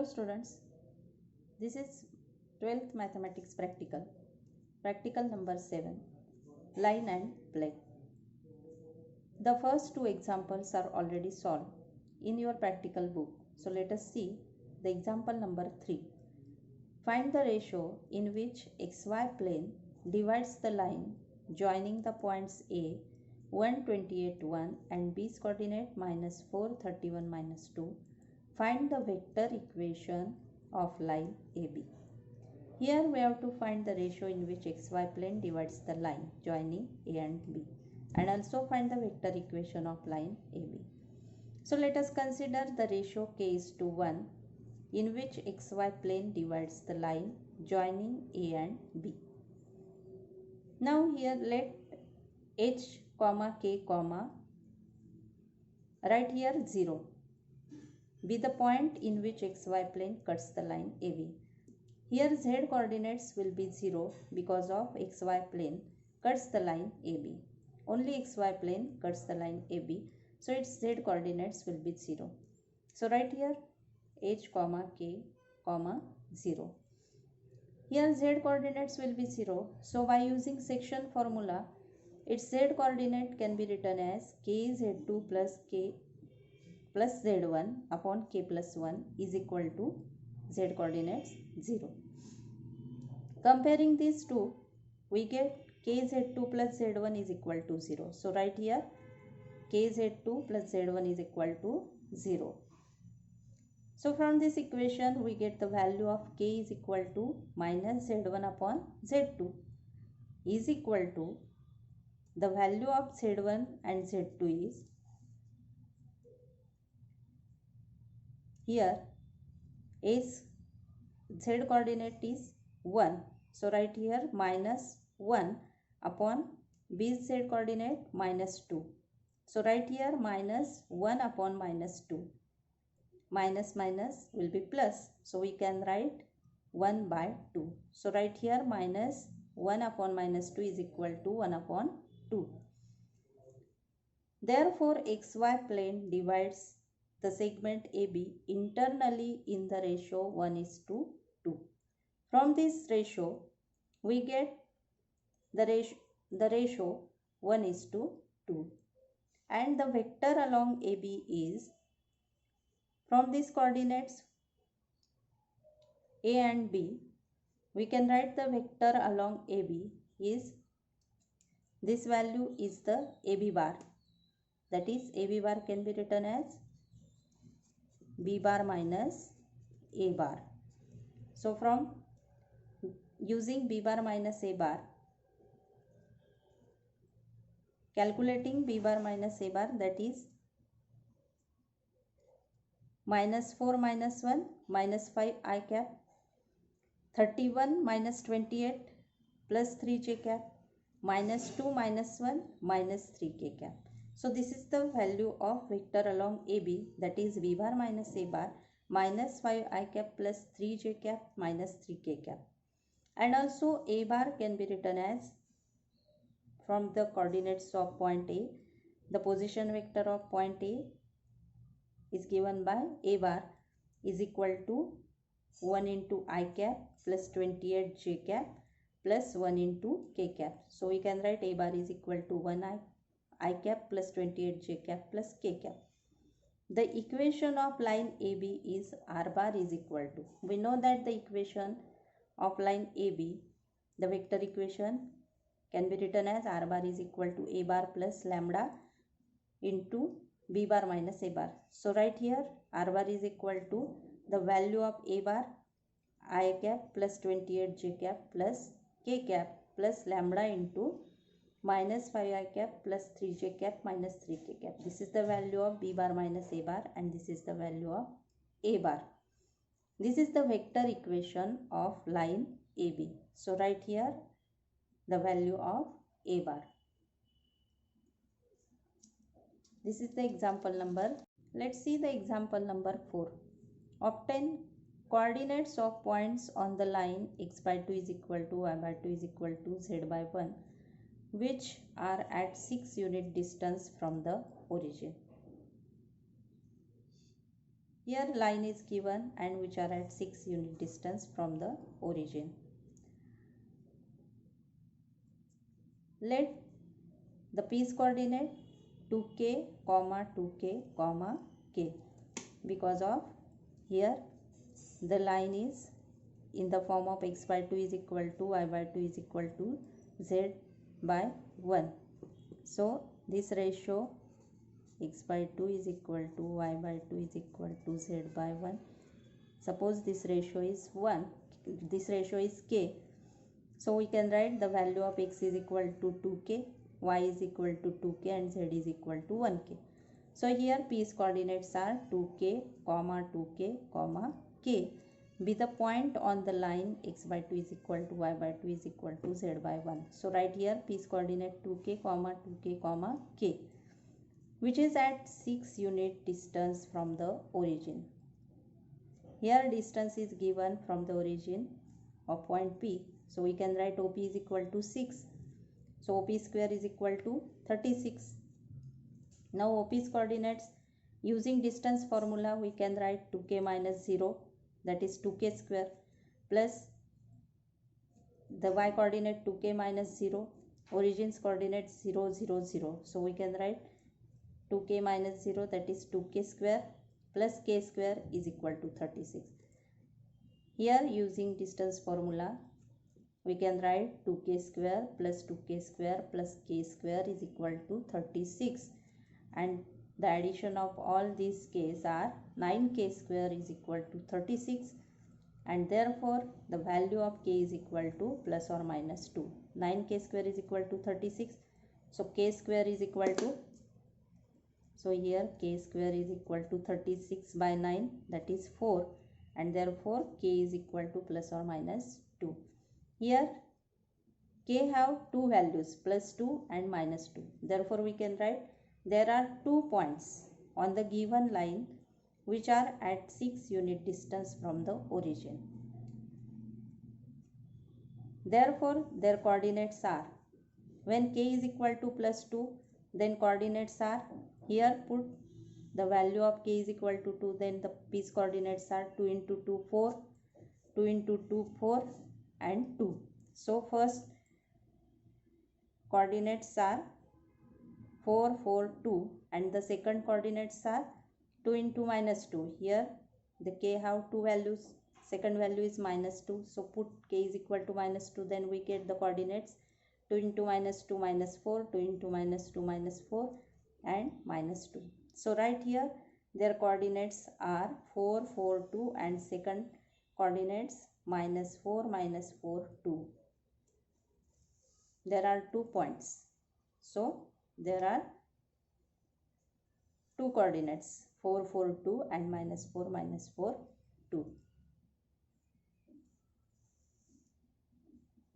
Hello students, this is 12th Mathematics Practical number 7, Line and Play. The first two examples are already solved in your practical book. So let us see the example number 3. Find the ratio in which xy plane divides the line joining the points A 128 1 and B's coordinate minus 4 31 minus 2. Find the vector equation of line AB. Here we have to find the ratio in which xy plane divides the line joining A and B, and also find the vector equation of line AB. So let us consider the ratio k is to 1 in which xy plane divides the line joining A and B. Now here let h comma k comma right here 0 be the point in which xy plane cuts the line AB. Here z coordinates will be 0 because of xy plane cuts the line AB. Only xy plane cuts the line AB, so its z coordinates will be 0. So write here h comma k comma 0. Here z coordinates will be 0, so by using section formula its z coordinate can be written as kz2 plus k plus z1 upon k plus 1 is equal to z coordinates 0. Comparing these two, we get kz2 plus z1 is equal to 0. So write here kz2 plus z1 is equal to 0. So from this equation we get the value of k is equal to minus z1 upon z2 is equal to the value of z1 and z2 is here is z coordinate is 1. So write here minus 1 upon b's z coordinate minus 2. So write here minus 1 upon minus 2. Minus minus will be plus. So we can write 1 by 2. So write here minus 1 upon minus 2 is equal to 1 upon 2. Therefore, xy plane divides the segment AB internally in the ratio 1 is to 2. From this ratio, we get the ratio 1 is to 2. And the vector along AB is, from these coordinates A and B, we can write the vector along AB is, this value is the AB bar. That is, AB bar can be written as B bar minus A bar. So from using B bar minus A bar, calculating B bar minus A bar, that is minus 4 minus 1 minus 5 I cap, 31 minus 28 plus 3 j cap, minus 2 minus 1 minus 3 k cap. So this is the value of vector along AB, that is B bar minus A bar minus 5 I cap plus 3 j cap minus 3 k cap. And also A bar can be written as, from the coordinates of point A, the position vector of point A is given by A bar is equal to 1 into I cap plus 28 j cap plus 1 into k cap. So we can write A bar is equal to 1 I cap plus 28 j cap plus k cap. The equation of line AB is R bar is equal to, we know that the equation of line AB, the vector equation can be written as R bar is equal to A bar plus lambda into B bar minus A bar. So right here R bar is equal to the value of A bar I cap plus 28 j cap plus k cap plus lambda into minus 5 I cap plus 3 j cap minus 3 k cap. This is the value of B bar minus A bar and this is the value of A bar. This is the vector equation of line AB. So write here the value of A bar. This is the example number. Let's see the example number 4. Obtain coordinates of points on the line x by 2 is equal to y by 2 is equal to z by 1 which are at 6 unit distance from the origin. Here line is given and which are at 6 unit distance from the origin. Let the P's coordinate 2k, 2k, k, because of here the line is in the form of x by 2 is equal to y by 2 is equal to z by 1. So this ratio x by 2 is equal to y by 2 is equal to z by 1. Suppose this ratio is 1, this ratio is k. So we can write the value of x is equal to 2k, y is equal to 2k and z is equal to 1k. So here P's coordinates are 2k, 2k, k. Be the point on the line x by 2 is equal to y by 2 is equal to z by 1. So write here P's coordinate 2k, 2k, k, which is at 6 unit distance from the origin. Here distance is given from the origin of point P. So we can write OP is equal to 6. So OP square is equal to 36. Now OP's coordinates, using distance formula we can write 2k minus 0, that is 2k square, plus the y coordinate 2k minus 0, origin's coordinate 0, 0, 0. So we can write 2k minus 0, that is 2k square, plus k square is equal to 36. Here using distance formula we can write 2k square plus 2k square plus k square is equal to 36, and the addition of all these k's are 9k square is equal to 36, and therefore the value of k is equal to plus or minus 2. 9k square is equal to 36, so k square is equal to, so here k square is equal to 36 by 9, that is 4, and therefore k is equal to plus or minus 2. Here k have two values, plus 2 and minus 2. Therefore we can write there are 2 points on the given line which are at 6 unit distance from the origin. Therefore their coordinates are, when k is equal to plus 2, then coordinates are, here put the value of k is equal to 2, then the P's coordinates are 2 into 2 4, 2 into 2 4 and 2. So first coordinates are 4 4 2 and the second coordinates are 2 into minus 2. Here the k have two values, second value is minus 2, so put k is equal to minus 2, then we get the coordinates 2 into minus 2 minus 4, 2 into minus 2 minus 4 and minus 2. So right here their coordinates are 4 4 2 and second coordinates minus 4 2. There are 2 points, so there are 2 coordinates 4 4 2 and minus 4 2.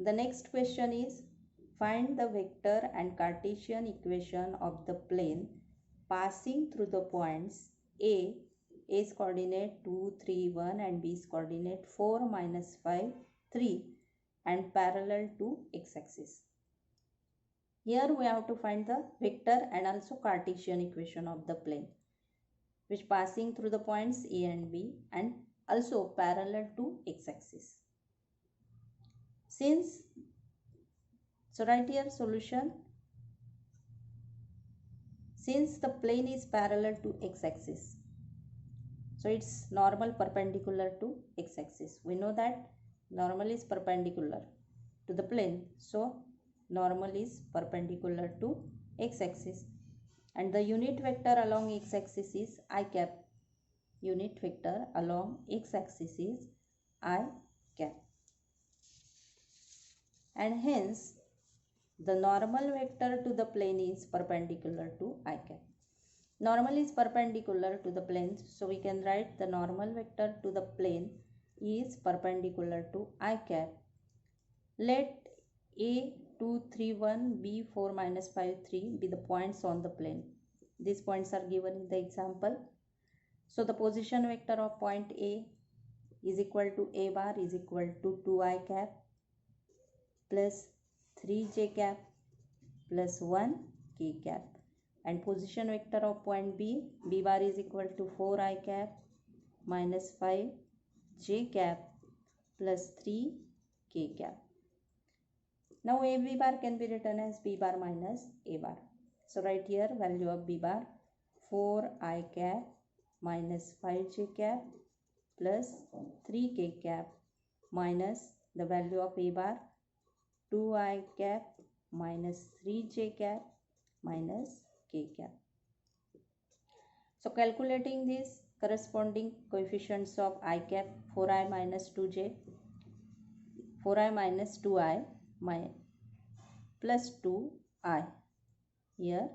The next question is, find the vector and Cartesian equation of the plane passing through the points A's coordinate 2 3 1 and B's coordinate 4 minus 5 3 and parallel to x-axis. Here we have to find the vector and also Cartesian equation of the plane which passing through the points A and B and also parallel to x-axis. So right here solution, since the plane is parallel to x-axis, so it's normal perpendicular to x-axis. We know that normal is perpendicular to the plane, so normal is perpendicular to x-axis, and the unit vector along x-axis is I cap. Unit vector along x-axis is I cap, and hence the normal vector to the plane is perpendicular to I cap. Normal is perpendicular to the plane, so we can write the normal vector to the plane is perpendicular to I cap. Let A 2 3 1, B 4 minus 5 3 be the points on the plane. These points are given in the example. So the position vector of point A is equal to A bar is equal to 2I cap plus 3J cap plus 1K cap, and position vector of point B bar is equal to 4I cap minus 5 j cap plus 3 k cap. Now a b bar can be written as b bar minus a bar. So write here value of b bar 4 I cap minus 5 j cap plus 3 k cap minus the value of a bar 2 I cap minus 3 j cap minus k cap. So calculating these corresponding coefficients of I cap 4i minus 2j, 4i minus 2i plus 2i, here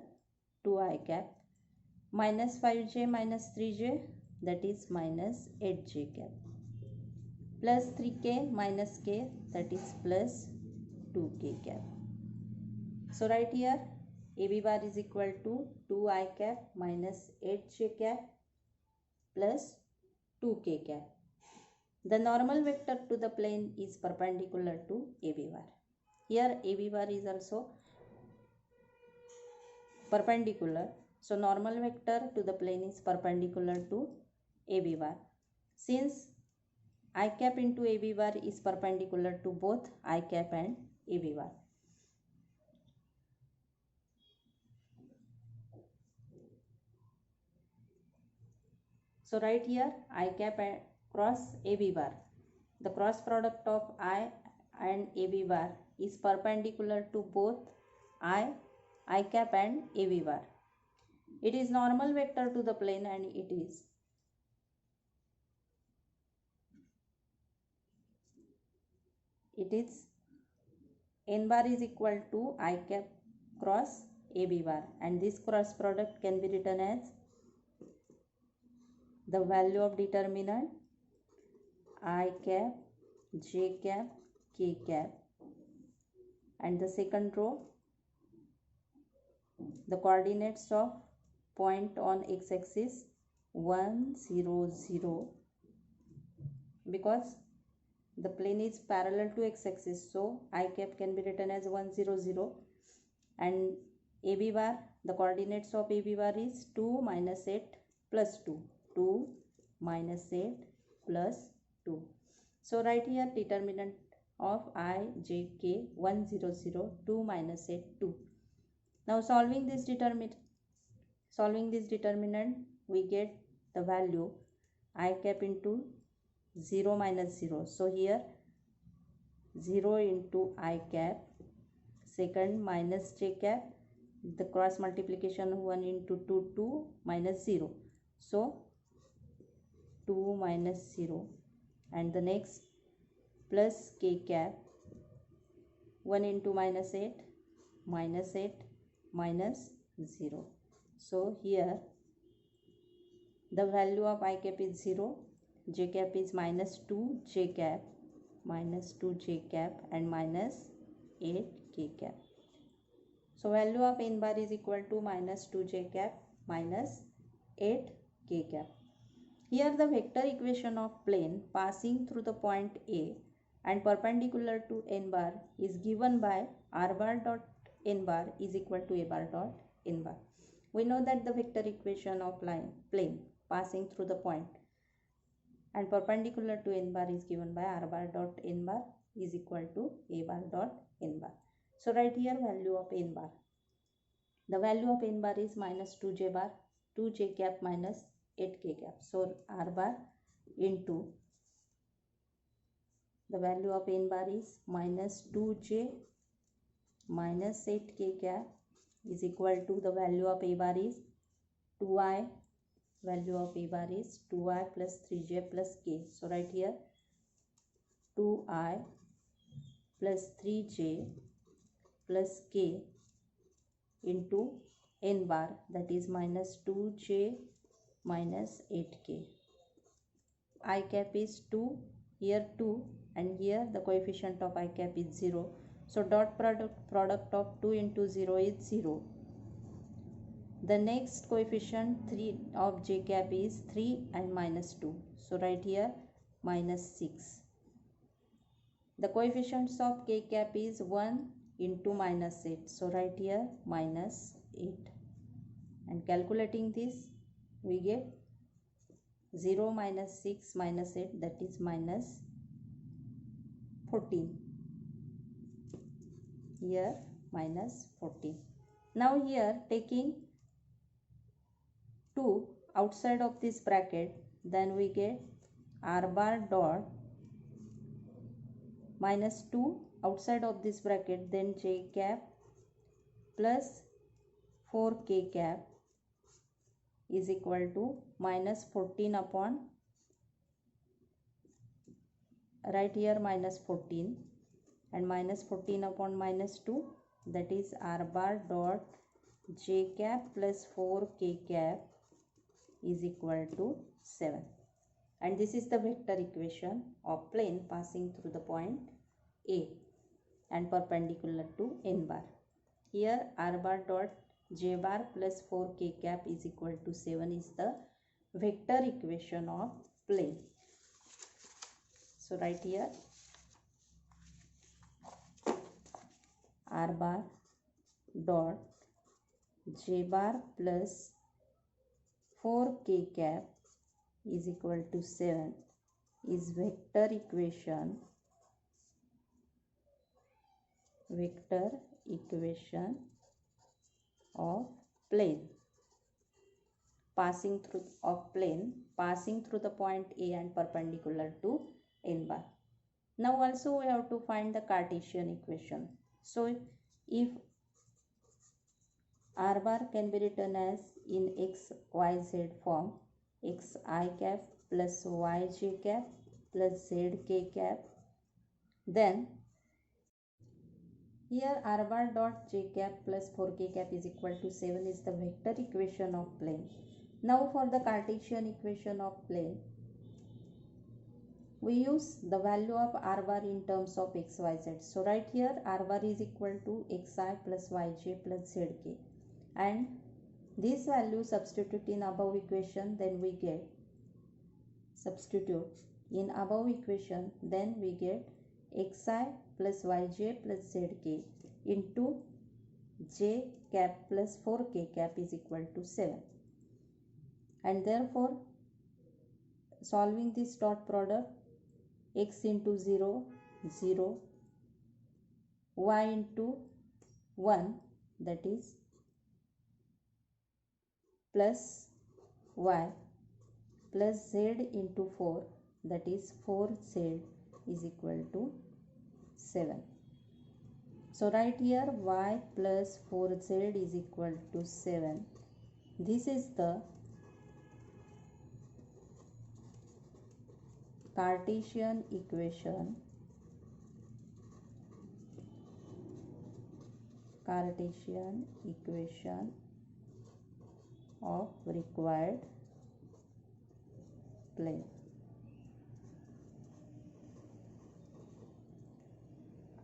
2i cap minus 5j minus 3j, that is minus 8j cap, plus 3k minus k, that is plus 2k cap. So write here AB bar is equal to 2i cap minus 8j cap plus 2k cap. The normal vector to the plane is perpendicular to AB bar. Here AB bar is also perpendicular. So normal vector to the plane is perpendicular to AB bar. Since I cap into AB bar is perpendicular to both I cap and AB bar. So write here I cap cross AB bar. The cross product of I and AB bar is perpendicular to both I cap and AB bar. It is normal vector to the plane and it is n bar is equal to I cap cross AB bar, and this cross product can be written as the value of determinant I cap, j cap, k cap, and the second row the coordinates of point on x-axis 1 0 0, because the plane is parallel to x-axis, so I cap can be written as 1 0 0, and AB bar, the coordinates of AB bar is 2 minus 8 plus 2, 2 minus 8 plus 2. So write here determinant of I, j, k 1 0 0, 2 minus 8 2. Now solving this determinant we get the value I cap into 0 minus 0. So here 0 into I cap, second minus j cap, the cross multiplication 1 into 2 2 minus 0. So 2 minus 0, and the next plus k cap 1 into minus 8 minus 0. So here the value of I cap is 0, j cap is minus 2 j cap, and minus 8 k cap. So value of n bar is equal to minus 2 j cap minus 8 k cap. Here the vector equation of plane passing through the point A and perpendicular to n bar is given by r bar dot n bar is equal to a bar dot n bar. We know that the vector equation of plane passing through the point and perpendicular to n bar is given by r bar dot n bar is equal to a bar dot n bar. So write here value of n bar. The value of n bar is minus 2j bar, 2j cap minus 8k cap. So r bar into the value of n bar is minus 2j minus 8k cap is equal to the value of a bar is 2i, value of a bar is 2i plus 3j plus k. So write here 2i plus 3j plus k into n bar, that is minus 2j minus 8k. I cap is 2, here 2, and here the coefficient of I cap is 0. So dot product of 2 into 0 is 0. The next coefficient 3 of j cap is 3 and minus 2. So write here minus 6. The coefficients of k cap is 1 into minus 8. So write here minus 8. And calculating this we get 0 minus 6 minus 8, that is minus 14. Here minus 14. Now here taking 2 outside of this bracket, then we get r bar dot minus 2 outside of this bracket, then j cap plus 4k cap is equal to minus 14 upon, right here minus 14, and minus 14 upon minus 2, that is r bar dot j cap plus 4k cap is equal to 7. And this is the vector equation of plane passing through the point A and perpendicular to n bar. Here r bar dot j bar plus 4k cap is equal to 7 is the vector equation of plane. So write here r bar dot j bar plus 4k cap is equal to 7 is vector equation of plane passing through the point A and perpendicular to n bar. Now also we have to find the Cartesian equation. So if r bar can be written as in x y z form, x I cap plus y j cap plus z k cap, then here r bar dot j cap plus 4k cap is equal to 7 is the vector equation of plane. Now for the Cartesian equation of plane, we use the value of r bar in terms of x, y, z. So right here r bar is equal to xi plus yj plus zk, and this value substitute in above equation, then we get xi plus yj plus zk into j cap plus 4k cap is equal to 7. And therefore solving this dot product, x into 0 0, y into 1, that is plus y, plus z into 4, that is 4z is equal to 7. So right here y plus 4z is equal to 7. This is the Cartesian equation of required plane.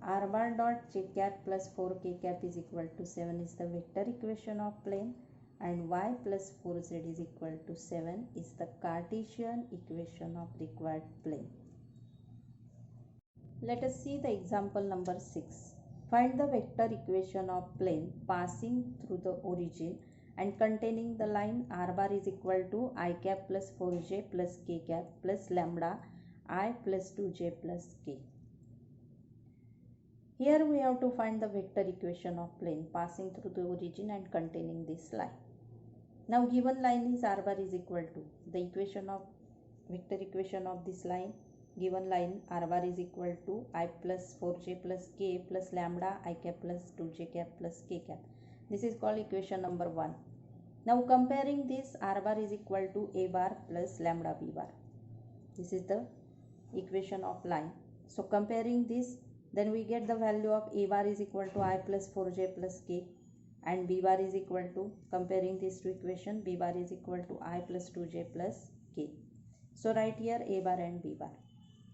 R bar dot j cap plus 4k cap is equal to 7 is the vector equation of plane, and y plus 4z is equal to 7 is the Cartesian equation of required plane. Let us see the example number 6. Find the vector equation of plane passing through the origin and containing the line r bar is equal to I cap plus 4j plus k cap plus lambda I plus 2j plus k. Here we have to find the vector equation of plane passing through the origin and containing this line. Now given line is r bar is equal to the vector equation of this line. Given line r bar is equal to I plus 4j plus k plus lambda I cap plus 2j cap plus k cap. This is called equation number 1. Now comparing this, r bar is equal to a bar plus lambda b bar. This is the equation of line. So comparing this, then we get the value of a bar is equal to I plus 4j plus k, and b bar is equal to, comparing these two equation, b bar is equal to I plus 2j plus k. So write here a bar and b bar.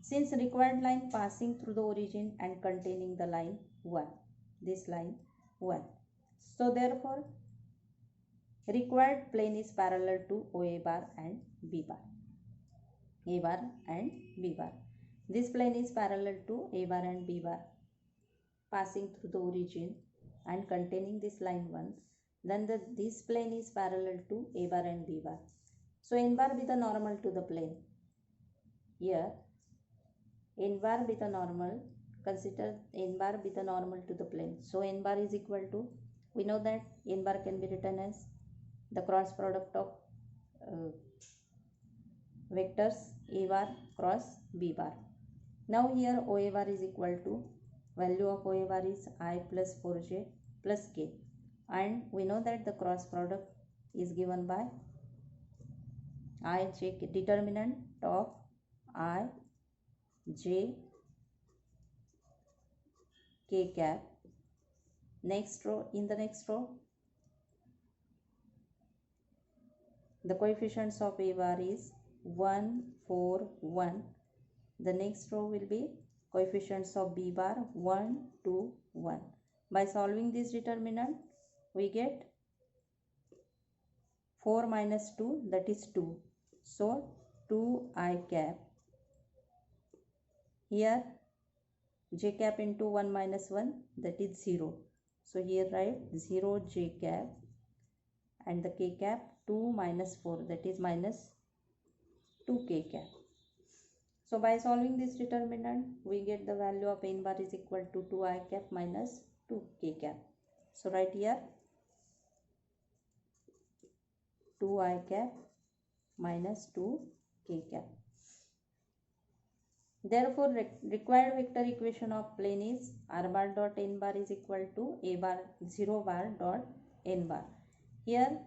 Since required line passing through the origin and containing the line 1, this line 1. So therefore required plane is parallel to OA bar and B bar. A bar and B bar. This plane is parallel to A bar and B bar passing through the origin and containing this line 1. Then this plane is parallel to A bar and B bar So n bar be the normal to the plane. Here n bar be the normal, consider n bar be the normal to the plane. So n bar is equal to, we know that n bar can be written as the cross product of vectors a bar cross b bar. Now here OA bar is equal to, value of OA bar is I plus 4j plus k, and we know that the cross product is given by I j, determinant of I j k cap. Next row, in the next row the coefficients of A bar is 1, 4, 1. The next row will be coefficients of B bar 1, 2, 1. By solving this determinant, we get 4 minus 2, that is 2. So 2I cap. Here j cap into 1 minus 1, that is 0. So here write 0 j cap, and the k cap 2 minus 4, that is minus 2 k cap. So by solving this determinant, we get the value of n bar is equal to 2I cap minus 2k cap. So right here 2I cap minus 2k cap. Therefore required vector equation of plane is r bar dot n bar is equal to a bar 0 bar dot n bar. Here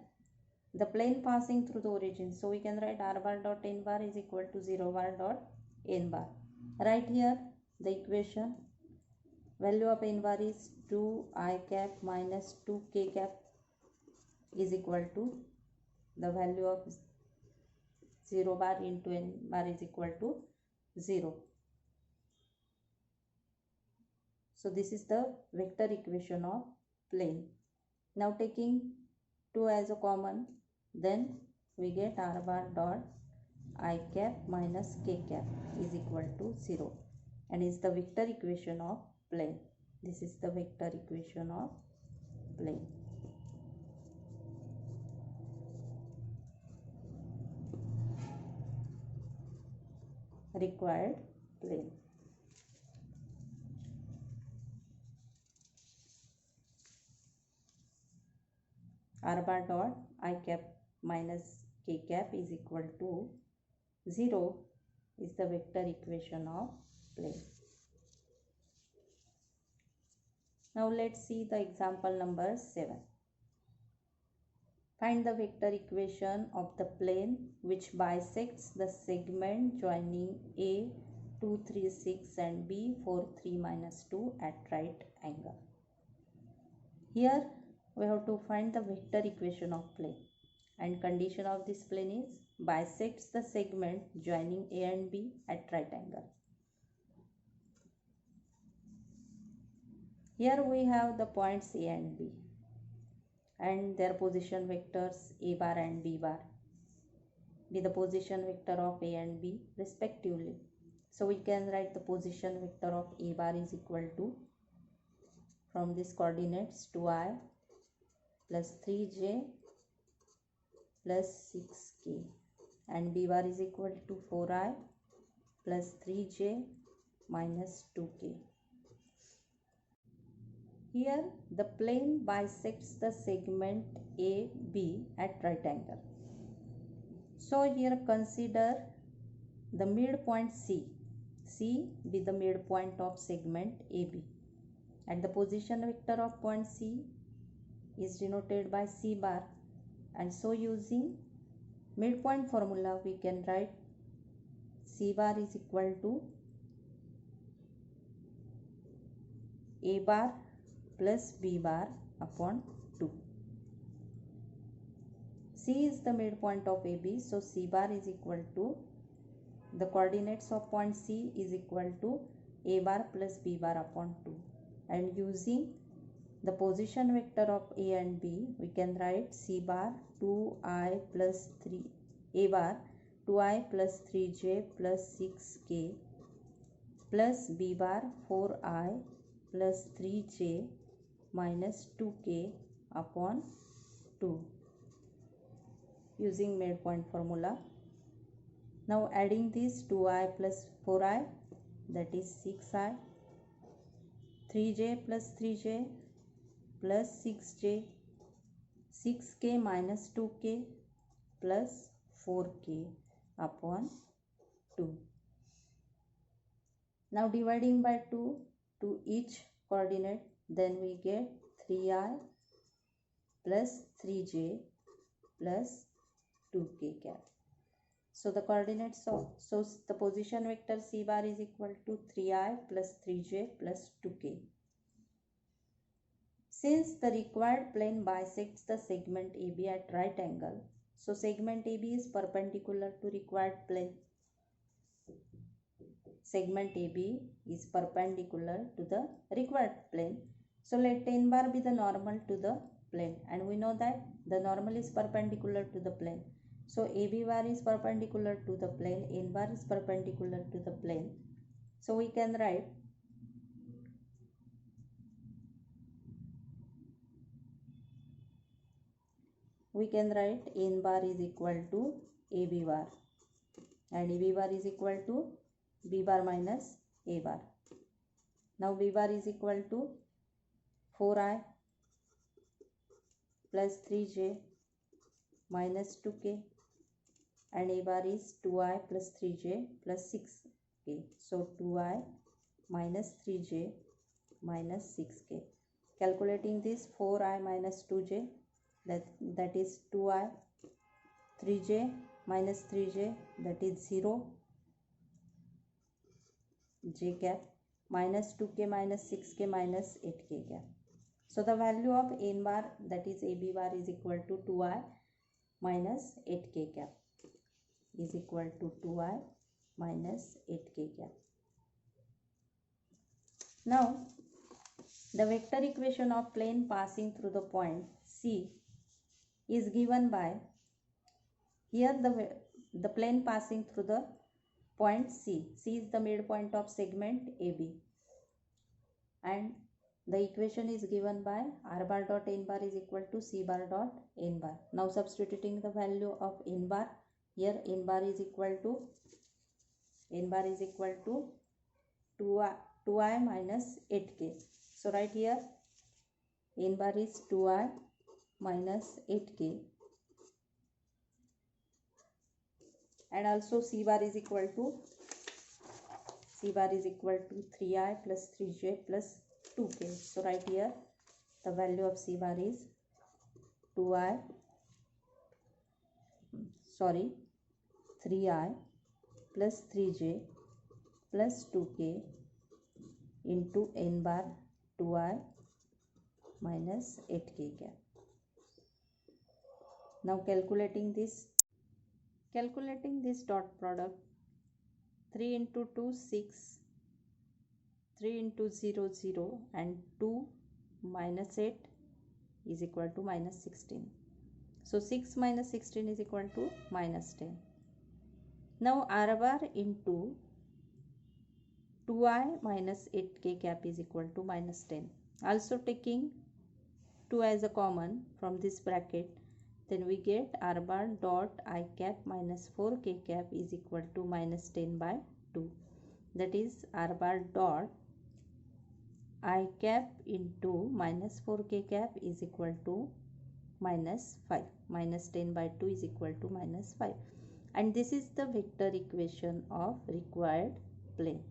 the plane passing through the origin, so we can write r bar dot n bar is equal to 0 bar dot n bar. Right here the equation, value of n bar is 2I cap minus 2k cap is equal to the value of 0 bar into n bar is equal to 0. So this is the vector equation of plane. Now taking 2 as a common, then we get r bar dot I cap minus k cap is equal to 0, and is the vector equation of plane. This is the vector equation of plane. Required plane. R bar dot I cap minus k cap is equal to 0 is the vector equation of plane. Now let's see the example number 7. Find the vector equation of the plane which bisects the segment joining A 2, 3, 6 and B 4, 3, minus 2 at right angle. Here we have to find the vector equation of plane, and condition of this plane is bisects the segment joining A and B at right angle. Here we have the points A and B and their position vectors A bar and B bar be the position vector of A and B respectively. So we can write the position vector of A bar is equal to, from these coordinates, 2I plus 3j plus 6k, and B bar is equal to 4I plus 3j minus 2k. Here the plane bisects the segment AB at right angle. So here consider the midpoint C. C be the midpoint of segment AB, and the position vector of point C is denoted by C bar, and so using midpoint formula we can write C bar is equal to A bar plus B bar upon 2. C is the midpoint of AB, so C bar is equal to, the coordinates of point C is equal to A bar plus B bar upon 2, and using the position vector of A and B we can write C bar 2I plus 3 A bar 2I plus 3j plus 6k plus B bar 4I plus 3j minus 2k upon 2. using midpoint formula. Now adding this 2i plus 4i, that is 6i, 3j plus 3j plus 6j, 6k minus 2k plus 4k upon 2. Now dividing by 2 to each coordinate, then we get 3i plus 3j plus 2k cap. So the coordinates of, so the position vector c bar is equal to 3i plus 3j plus 2k. Since the required plane bisects the segment AB at right angle, so segment AB is perpendicular to required plane. Segment AB is perpendicular to the required plane. So let n bar be the normal to the plane, and we know that the normal is perpendicular to the plane. So AB bar is perpendicular to the plane, n bar is perpendicular to the plane. So we can write n bar is equal to AB bar, and AB bar is equal to B bar minus A bar. Now B bar is equal to 4i plus 3j minus 2k, and A bar is 2i plus 3j plus 6k. So 2i minus 3j minus 6k. Calculating this, 4i minus 2j, that is 2i, 3j minus 3j, that is 0, j cap, minus 2k minus 6k minus 8k cap. So the value of n bar, that is AB bar, is equal to 2i minus 8k cap, is equal to 2i minus 8k cap. Now the vector equation of plane passing through the point C is given by, here the plane passing through the point C. C is the midpoint of segment AB, and the equation is given by r bar dot n bar is equal to c bar dot n bar. Now substituting the value of n bar, here n bar is equal to 2i minus 8k. So right here n bar is 2i minus 8k, and also c bar is equal to 3i plus 3j plus 2k. So right here the value of c bar is 3i plus 3j plus 2k into n bar 2i minus 8k cap. Now calculating this dot product, 3 into 2 6, 3 into 0 0, and 2 minus 8 is equal to minus 16. So 6 minus 16 is equal to minus 10. Now r bar into 2i minus 8k cap is equal to minus 10. Also taking 2 as a common from this bracket, then we get r bar dot I cap minus 4k cap is equal to minus 10 by 2. That is r bar dot I cap into minus 4k cap is equal to minus 5. Minus 10 by 2 is equal to minus 5. And this is the vector equation of required plane.